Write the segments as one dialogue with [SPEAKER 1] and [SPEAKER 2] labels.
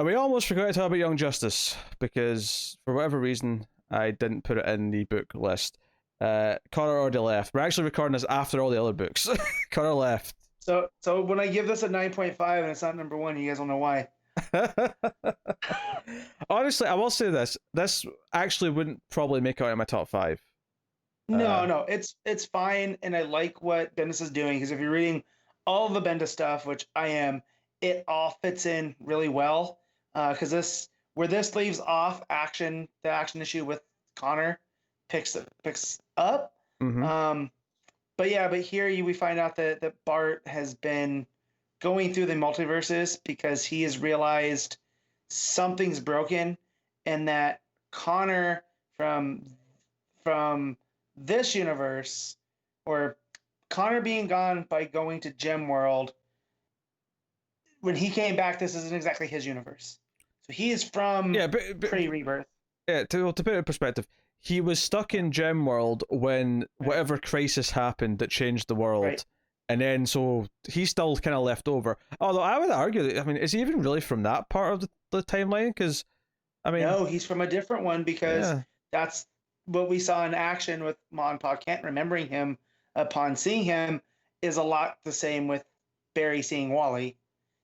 [SPEAKER 1] We almost forgot to talk about Young Justice because, for whatever reason, I didn't put it in the book list. Connor already left. We're actually recording this after all the other books. Connor left.
[SPEAKER 2] So when I give this a 9.5 and it's not number one, you guys will know why.
[SPEAKER 1] Honestly, I will say this. This actually wouldn't probably make it out of my top 5.
[SPEAKER 2] No, it's fine, and I like what Bendis is doing because if you're reading all of the Bendis stuff, which I am, it all fits in really well. Because where this leaves off, the action issue with Connor picks up.
[SPEAKER 1] Mm-hmm.
[SPEAKER 2] But here we find out that Bart has been going through the multiverses because he has realized something's broken, and that Connor from this universe, or Connor being gone by going to Gem World, when he came back, this isn't exactly his universe. So he is from pre-rebirth.
[SPEAKER 1] Yeah, to put it in perspective, he was stuck in Gem World when whatever crisis happened that changed the world.
[SPEAKER 2] Right.
[SPEAKER 1] And then, so he's still kind of left over. Although I would argue that, I mean, is he even really from that part of the timeline? Because, I mean...
[SPEAKER 2] No, he's from a different one because that's what we saw in action with Ma and Pa Kent. Remembering him upon seeing him is a lot the same with Barry seeing Wally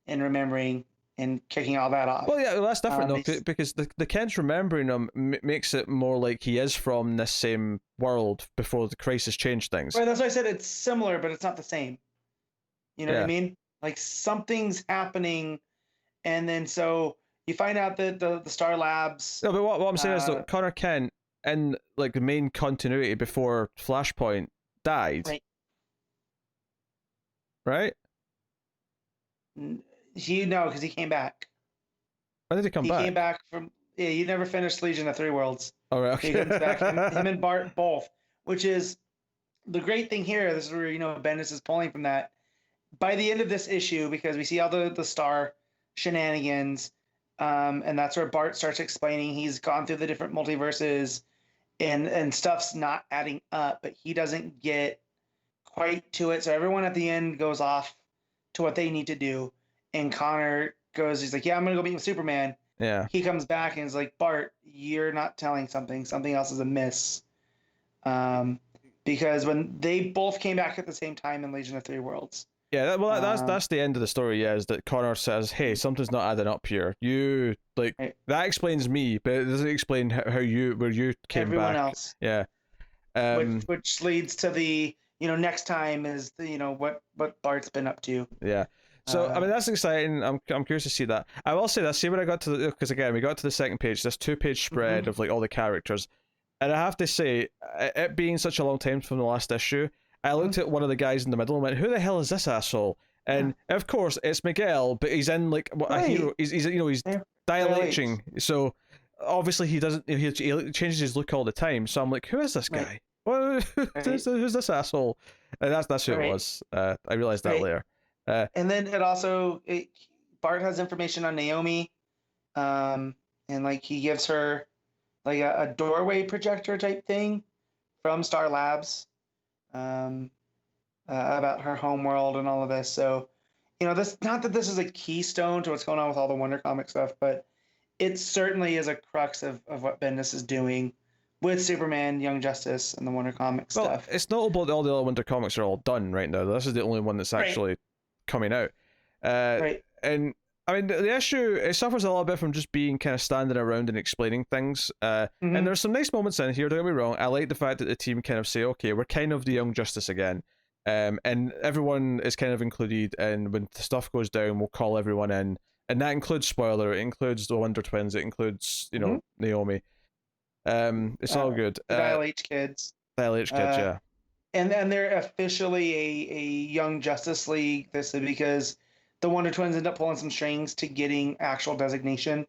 [SPEAKER 2] and remembering and kicking all that off.
[SPEAKER 1] Well, yeah, that's different though, because the Kent's remembering him makes it more like he is from this same world before the crisis changed things.
[SPEAKER 2] Right, that's why I said it's similar, but it's not the same. You know what I mean? Like something's happening, and then so you find out that the Star Labs.
[SPEAKER 1] No, but what I'm saying is that Connor Kent in like the main continuity before Flashpoint died. Right?
[SPEAKER 2] Because he came back.
[SPEAKER 1] When did he come back?
[SPEAKER 2] He came back from... Yeah, he never finished Legion of Three Worlds.
[SPEAKER 1] Oh, right, okay.
[SPEAKER 2] He comes back, him and Bart both, which is the great thing here. This is where, Bendis is pulling from that. By the end of this issue, because we see all the Star shenanigans, and that's where Bart starts explaining he's gone through the different multiverses, and stuff's not adding up, but he doesn't get quite to it. So everyone at the end goes off to what they need to do, and Connor goes, he's like, yeah, I'm gonna go meet with Superman.
[SPEAKER 1] Yeah.
[SPEAKER 2] He comes back and is like, Bart, you're not telling something else is amiss. Because when they both came back at the same time in Legion of Three Worlds.
[SPEAKER 1] Yeah, well, that's the end of the story. Yeah, is that Connor says, "Hey, something's not adding up here. You that explains me, but it doesn't explain where you came
[SPEAKER 2] Everyone
[SPEAKER 1] back."
[SPEAKER 2] Else.
[SPEAKER 1] Yeah.
[SPEAKER 2] Which leads to the next time is the what Bart's been up to.
[SPEAKER 1] Yeah. So I mean that's exciting. I'm curious to see that. I will say that. See when I got to because again we got to the second page. This 2-page spread of like all the characters, and I have to say, it being such a long time from the last issue, I looked at one of the guys in the middle and went, "Who the hell is this asshole?" And of course it's Miguel, but he's in like a hero. He's dilating. So obviously he doesn't. He changes his look all the time. So I'm like, who is this guy? Who's this asshole? And that's who it was. I realized that later.
[SPEAKER 2] And then Bart has information on Naomi, and like he gives her like a doorway projector type thing from Star Labs, about her home world and all of this. So, this, not that this is a keystone to what's going on with all the Wonder Comic stuff, but it certainly is a crux of what Bendis is doing with Superman, Young Justice, and the Wonder Comic stuff.
[SPEAKER 1] It's notable that all the other Wonder Comics are all done right now. This is the only one that's actually coming out. And I mean, the issue, it suffers a little bit from just being kind of standing around and explaining things. And there's some nice moments in here, don't get me wrong. I like the fact that the team kind of say, okay, we're kind of the Young Justice again. And everyone is kind of included, and when the stuff goes down, we'll call everyone in. And that includes Spoiler, it includes the Wonder Twins, it includes, Naomi. It's all good.
[SPEAKER 2] Dial H kids.
[SPEAKER 1] Dial H kids, yeah.
[SPEAKER 2] And they're officially a Young Justice League. This is because the Wonder Twins end up pulling some strings to getting actual designation.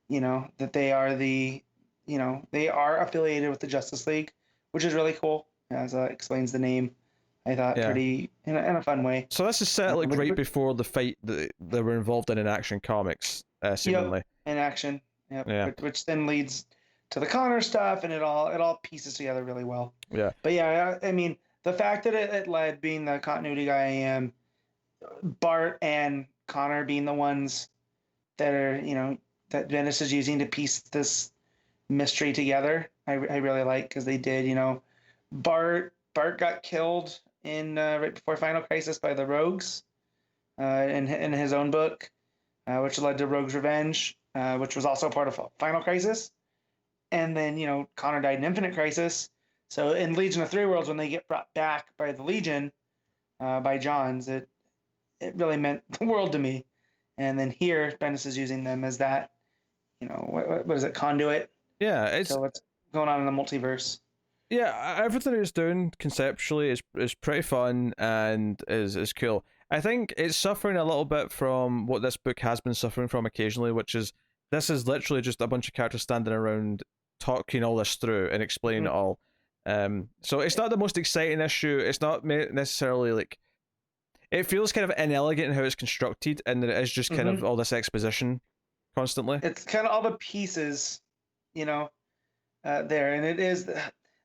[SPEAKER 2] That they are they are affiliated with the Justice League, which is really cool. As explains the name. I thought pretty in a fun way.
[SPEAKER 1] So this is set like right before the fight that they were involved in Action Comics, seemingly.
[SPEAKER 2] Yep, in Action. Yep. Yeah. Which then leads to the Connor stuff, and it all pieces together really well.
[SPEAKER 1] Yeah.
[SPEAKER 2] But yeah, I mean, the fact that it led, being the continuity guy I am, Bart and Connor being the ones that are, that Bendis is using to piece this mystery together. I really like, because they did, Bart got killed in right before Final Crisis by the Rogues, in his own book, which led to Rogue's Revenge, which was also part of Final Crisis. And then, Connor died in Infinite Crisis. So in Legion of Three Worlds, when they get brought back by the Legion, by Johns, it really meant the world to me. And then here, Bendis is using them as that, what is it, conduit?
[SPEAKER 1] Yeah, it's
[SPEAKER 2] to what's going on in the multiverse.
[SPEAKER 1] Yeah, everything it's doing conceptually is pretty fun and is cool. I think it's suffering a little bit from what this book has been suffering from occasionally, which is this is literally just a bunch of characters standing around talking all this through and explaining it all. So it's not the most exciting issue. It's not necessarily like it feels kind of inelegant in how it's constructed, and that it is just kind of all this exposition constantly.
[SPEAKER 2] It's kind of all the pieces, there, and it is.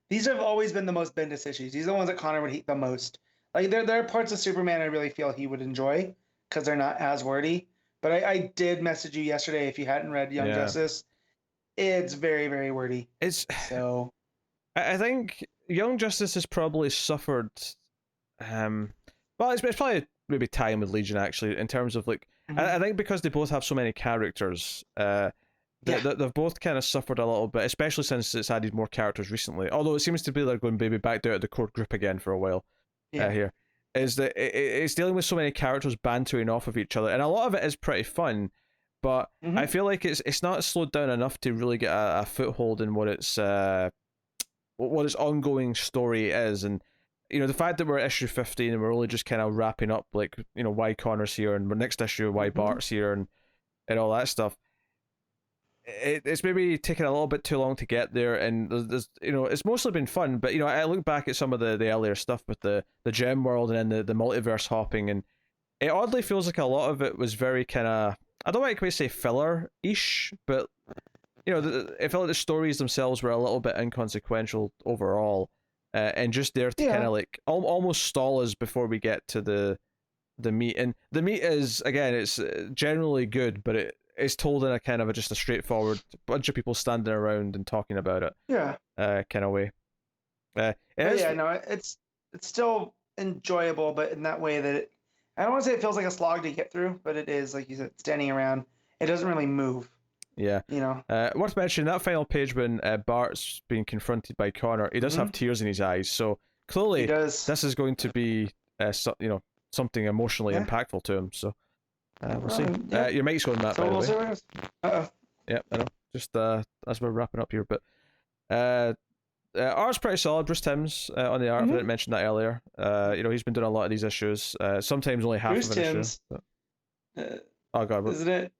[SPEAKER 2] These have always been the most Bendis issues. These are the ones that Connor would hate the most. Like there are parts of Superman I really feel he would enjoy because they're not as wordy. But I did message you yesterday if you hadn't read Young Justice. It's very, very wordy. So
[SPEAKER 1] I think Young Justice has probably suffered. Well, it's probably maybe time with Legion actually in terms of like I think because they both have so many characters. They've both kind of suffered a little bit, especially since it's added more characters recently. Although it seems to be they're going maybe back down to the core group again for a while. Here is that it's dealing with so many characters bantering off of each other, and a lot of it is pretty fun. But I feel like it's not slowed down enough to really get a foothold in what its ongoing story is, and the fact that we're at issue 15 and we're only just kind of wrapping up like why Connor's here and next issue why Bart's here and all that stuff. It's maybe taken a little bit too long to get there, and there's it's mostly been fun, but I look back at some of the earlier stuff with the gem world and then the multiverse hopping, and it oddly feels like a lot of it was very kind of, I don't want to quite say filler-ish, but it felt like the stories themselves were a little bit inconsequential overall, and just there to kind of like almost stall us before we get to the meat. And the meat is, again, it's generally good, but it's told in a kind of just a straightforward bunch of people standing around and talking about it. Kind of way.
[SPEAKER 2] It's still enjoyable, but in that way that I don't want to say it feels like a slog to get through, but it is, like you said, standing around. It doesn't really move.
[SPEAKER 1] Yeah. Worth mentioning, that final page when Bart's being confronted by Connor, he does have tears in his eyes, so clearly this is going to be something emotionally impactful to him, so we'll see. Your mic's going, Matt, by the way.
[SPEAKER 2] Uh-oh.
[SPEAKER 1] Yeah, I know. Just as we're wrapping up here, but art's pretty solid. Bruce Timm's on the art. I didn't mention that earlier. He's been doing a lot of these issues. Sometimes only half
[SPEAKER 2] Bruce
[SPEAKER 1] of an
[SPEAKER 2] Timm's,
[SPEAKER 1] issue. Oh god,
[SPEAKER 2] isn't it?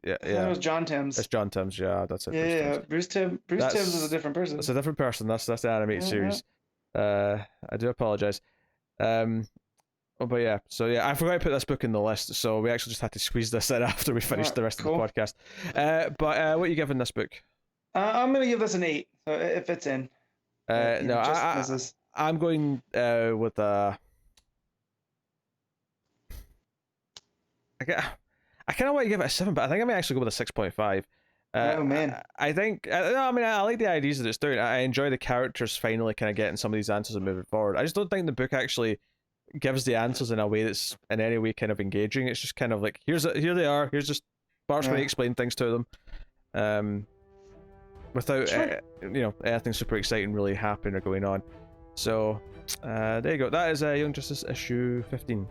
[SPEAKER 1] Yeah.
[SPEAKER 2] It was John Timms.
[SPEAKER 1] It's John Timms. Yeah, that's it.
[SPEAKER 2] Yeah. Bruce Timm's is a different person.
[SPEAKER 1] It's a different person. That's the animated series. I do apologize. But yeah, so I forgot to put this book in the list, so we actually just had to squeeze this in after we finished the rest of the podcast. But what are you giving this book?
[SPEAKER 2] I'm gonna give this an 8. So it fits in.
[SPEAKER 1] I'm going with a. I kind of want to give it a 7, but I think I may actually go with a 6.5.
[SPEAKER 2] Oh man!
[SPEAKER 1] I think I like the ideas that it's doing. I enjoy the characters finally kind of getting some of these answers and moving forward. I just don't think the book actually gives the answers in a way that's in any way kind of engaging. It's just kind of like here they are. Here's just Bart's going to explain things to them, without anything super exciting really happening or going on. So there you go. That is Young Justice issue 15.